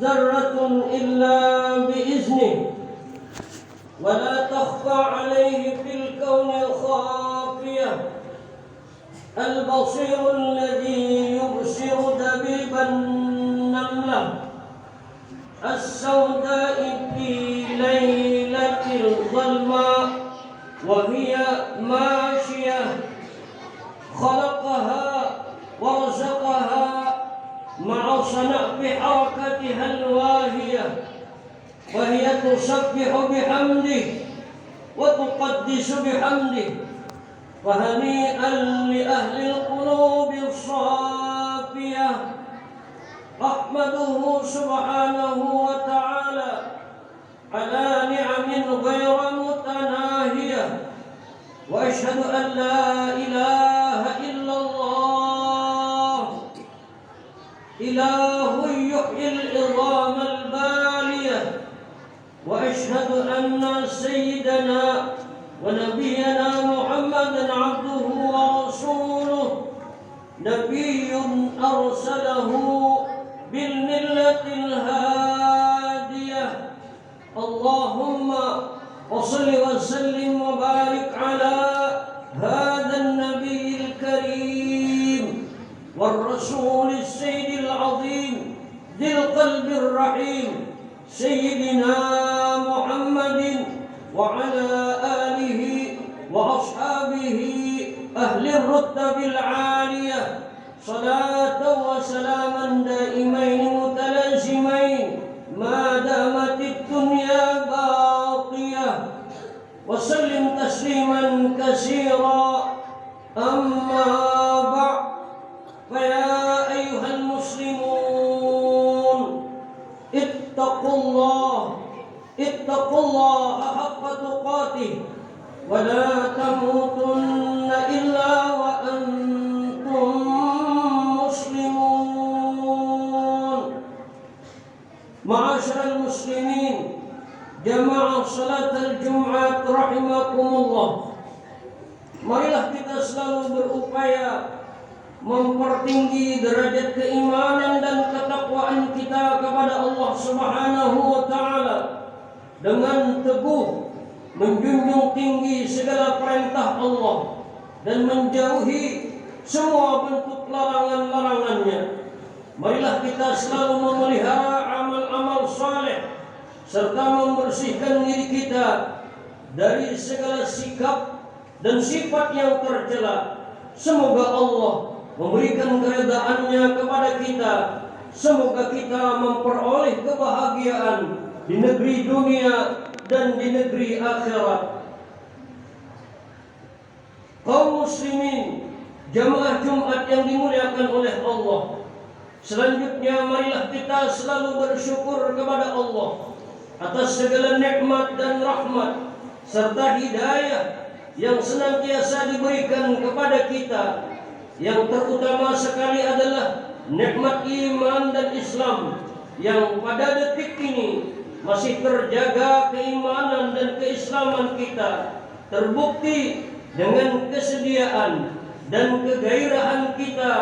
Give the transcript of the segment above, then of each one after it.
ذرة إلا بإذنه ولا تخفى عليه في الكون خافية البصير الذي يبصر دبيب النملة السوداء في ليلة الظلماء وهي ماشية خلقها ورزقها مع صنع حركتها الواهية وهي تسبح بحمده وتقدس بحمده وهنيئا لأهل القلوب الصافية أحمده سبحانه وتعالى على نعم غير متناهية وأشهد أن لا إله إلا الله إله يحيي العظام البالية وأشهد أن سيدنا ونبينا محمدا عبده ورسوله نبي أرسله بالملة الهادية اللهم وصل وسلم وبارك على هذا النبي الكريم والرسول السيد العظيم ذي القلب الرحيم سيدنا محمد وعلى آله وأصحابه أهل الرتب العالية صلاة وسلاما دائمين متلازمين ما دامت الدنيا باقية وسلم تسليما كثيرا أما بعد فيا أيها المسلمون اتقوا الله حق تقاته ولا تموتن إلا وأنتم مسلمون. معاشر المسلمين jamaah salat al-Jumat rahimakumullah, marilah kita selalu berupaya mempertinggi derajat keimanan dan ketakwaan kita kepada Allah Subhanahu wa taala dengan teguh menjunjung tinggi segala perintah Allah dan menjauhi semua bentuk larangan-larangannya. Marilah kita selalu memelihara amal-amal saleh serta membersihkan diri kita dari segala sikap dan sifat yang tercela. Semoga Allah memberikan keredaannya kepada kita. Semoga kita memperoleh kebahagiaan di negeri dunia dan di negeri akhirat. Kaum muslimin, jamaah Jumat yang dimuliakan oleh Allah, selanjutnya marilah kita selalu bersyukur kepada Allah atas segala nikmat dan rahmat serta hidayah yang senantiasa diberikan kepada kita. Yang terutama sekali adalah nikmat iman dan Islam yang pada detik ini masih terjaga keimanan dan keislaman kita, terbukti dengan kesediaan dan kegairahan kita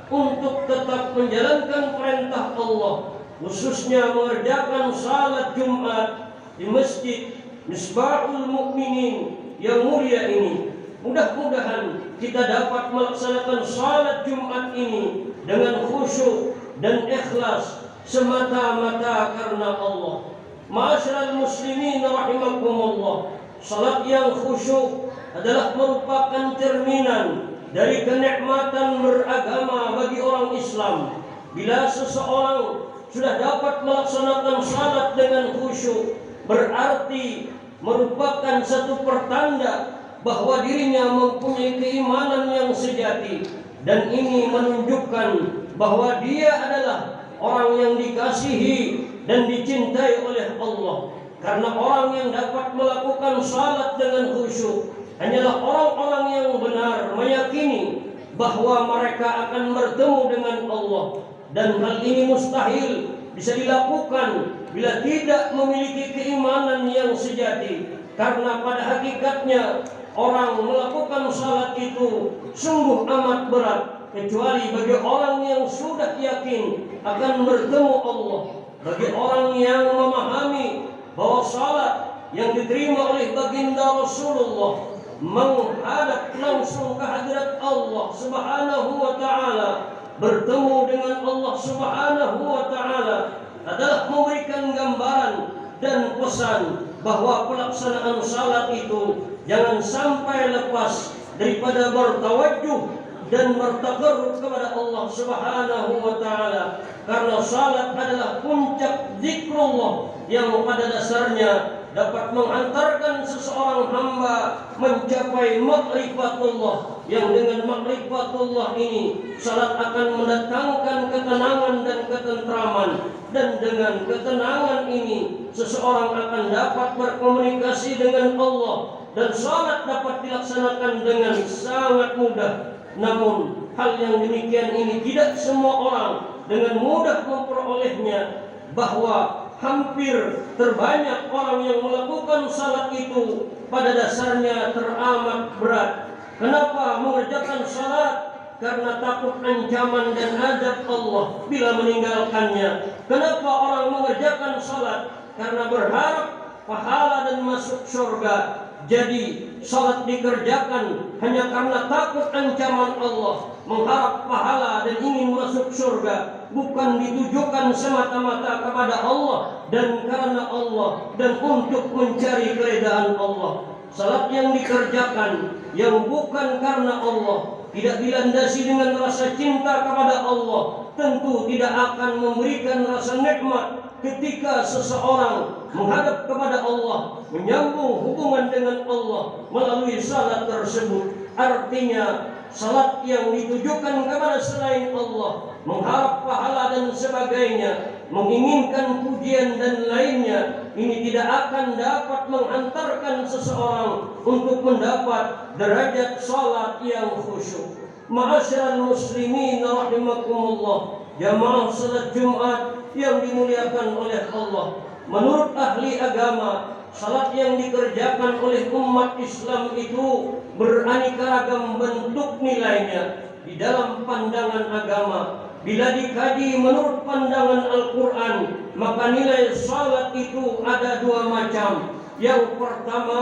untuk tetap menjalankan perintah Allah, khususnya mengerjakan salat Jumat di Masjid Misbahul Mukminin yang mulia ini. Mudah-mudahan kita dapat melaksanakan salat Jumat ini dengan khusyuk dan ikhlas semata-mata karena Allah. Ma'asyiral muslimin rahimakumullah, salat yang khusyuk adalah merupakan cerminan dari kenikmatan beragama bagi orang Islam. Bila seseorang sudah dapat melaksanakan salat dengan khusyuk, berarti merupakan satu pertanda bahwa dirinya mempunyai keimanan yang sejati, dan ini menunjukkan bahwa dia adalah orang yang dikasihi dan dicintai oleh Allah. Karena orang yang dapat melakukan salat dengan khusyuk hanyalah orang-orang yang benar meyakini bahwa mereka akan bertemu dengan Allah, dan hal ini mustahil bisa dilakukan bila tidak memiliki keimanan yang sejati. Karena pada hakikatnya orang melakukan salat itu sungguh amat berat, kecuali bagi orang yang sudah yakin akan bertemu Allah. bagi orang yang memahami bahwa salat yang diterima oleh baginda Rasulullah menghadap langsung ke hadirat Allah Subhanahu wa taala, bertemu dengan Allah Subhanahu wa taala, adalah memberikan gambaran dan pesan bahwa pelaksanaan salat itu jangan sampai lepas daripada bertawajuh dan bertakarrub kepada Allah Subhanahu wa taala, karena salat adalah puncak zikrullah yang pada dasarnya dapat menghantarkan seseorang hamba mencapai ma'rifatullah, yang dengan ma'rifatullah ini salat akan mendatangkan ketenangan dan ketentraman, dan dengan ketenangan ini seseorang akan dapat berkomunikasi dengan Allah, dan salat dapat dilaksanakan dengan sangat mudah. Namun hal yang demikian ini tidak semua orang dengan mudah memperolehnya, bahwa hampir terbanyak orang yang melakukan salat itu pada dasarnya teramat berat. Kenapa mengerjakan salat? Karena takut ancaman dan azab Allah bila meninggalkannya. Kenapa orang mengerjakan salat? Karena berharap pahala dan masuk surga. Jadi salat dikerjakan hanya karena takut ancaman Allah, mengharap pahala dan ingin masuk surga, bukan ditujukan semata-mata kepada Allah dan karena Allah dan untuk mencari keridhaan Allah. Salat yang dikerjakan yang bukan karena Allah, tidak dilandasi dengan rasa cinta kepada Allah, tentu tidak akan memberikan rasa nikmat ketika seseorang menghadap kepada Allah, menyambung hubungan dengan Allah melalui salat tersebut. Artinya salat yang ditujukan kepada selain Allah, mengharap pahala dan sebagainya, menginginkan pujian dan lainnya, ini tidak akan dapat menghantarkan seseorang untuk mendapat derajat salat yang khusyuk. Ma'asyiral muslimin rahimakumullah, jamaah salat Jumat yang dimuliakan oleh Allah. Menurut ahli agama, salat yang dikerjakan oleh umat Islam itu beraneka ragam bentuk nilainya di dalam pandangan agama. Bila dikaji menurut pandangan Al-Quran, maka nilai salat itu ada dua macam. Yang pertama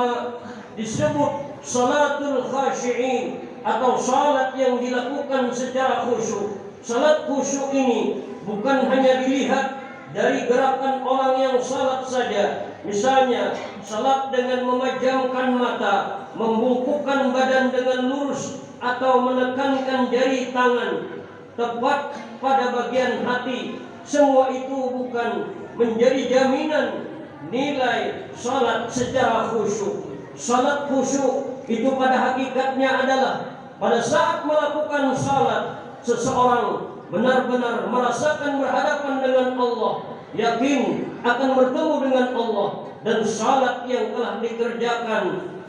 disebut salatul khashi'in, atau salat yang dilakukan secara khusyuk. Salat khusyuk ini bukan hanya dilihat dari gerakan orang yang salat saja. Misalnya salat dengan memejamkan mata, membungkukkan badan dengan lurus, atau menekankan jari tangan tepat pada bagian hati. Semua itu bukan menjadi jaminan nilai salat secara khusyuk. Salat khusyuk itu pada hakikatnya adalah pada saat melakukan salat, seseorang benar-benar merasakan berhadapan dengan Allah, yakin akan bertemu dengan Allah, dan salat yang telah dikerjakan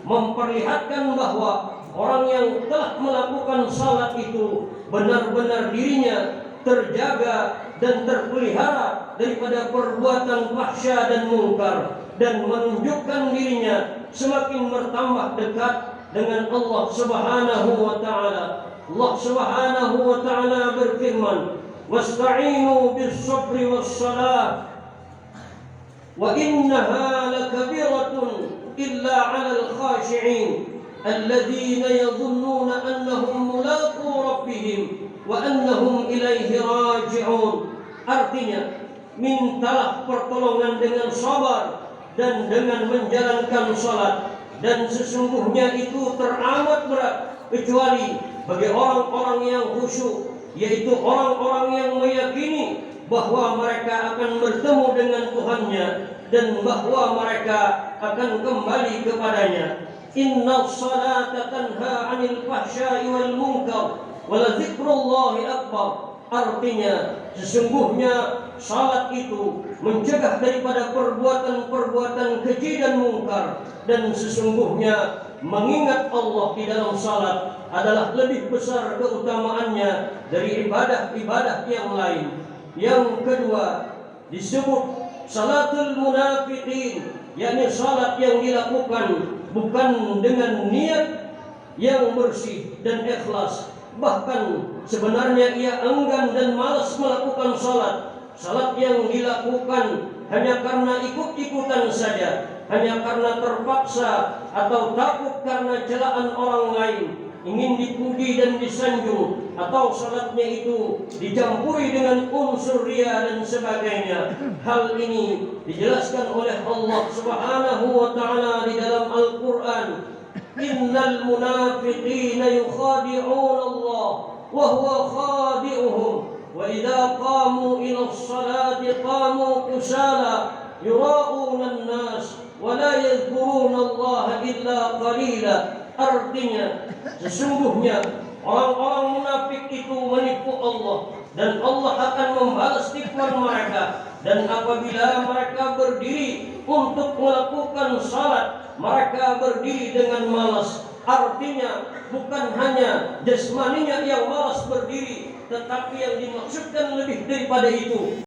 memperlihatkan bahwa orang yang telah melakukan salat itu benar-benar dirinya terjaga dan terpelihara daripada perbuatan fahsya dan mungkar, dan menunjukkan dirinya semakin bertambah dekat dengan Allah Subhanahu wa taala. Allah Subhanahu wa taala berfirman, "Wasta'inu bis-sabri was-salah wa innaha lakabiratun illa 'alal khashi'in alladzina yadhunnuna annahum mulaqu rabbihim wa annahum ilaihi raji'un." Artinya, mintalah pertolongan dengan sabar dan dengan menjalankan salat, dan sesungguhnya itu teramat berat kecuali bagi orang-orang yang khusyuk, yaitu orang-orang yang meyakini bahwa mereka akan bertemu dengan Tuhannya dan bahwa mereka akan kembali kepadanya. Inna salata tanha 'anil fahsya'i wal munkar wa la dzikrullahi akbar. Artinya, sesungguhnya salat itu mencegah daripada perbuatan-perbuatan keji dan mungkar, dan sesungguhnya mengingat Allah di dalam salat adalah lebih besar keutamaannya dari ibadah-ibadah yang lain. Yang kedua disebut salatul munafiqin, yakni salat yang dilakukan bukan dengan niat yang bersih dan ikhlas, bahkan sebenarnya ia enggan dan malas melakukan salat. salat yang dilakukan hanya karena ikut-ikutan saja, hanya karena terpaksa atau takut karena celaan orang lain, ingin dipuji dan disanjung, atau salatnya itu dicampuri dengan unsur riya dan sebagainya. Hal ini dijelaskan oleh Allah Subhanahu wa taala di dalam Al-Qur'an. Innal munafiqina yukhadi'una Allah wa huwa khadi'uhum wa idza qamu ila sholati qamu kusala yura'una an-nas wa la yadhkuruna Allah illa qalila. Artinya, sesungguhnya orang-orang munafik itu menipu Allah, dan Allah akan membalas tipuan mereka. Dan apabila mereka berdiri untuk melakukan salat, mereka berdiri dengan malas. Artinya bukan hanya jasmaninya yang malas berdiri, tetapi yang dimaksudkan lebih daripada itu.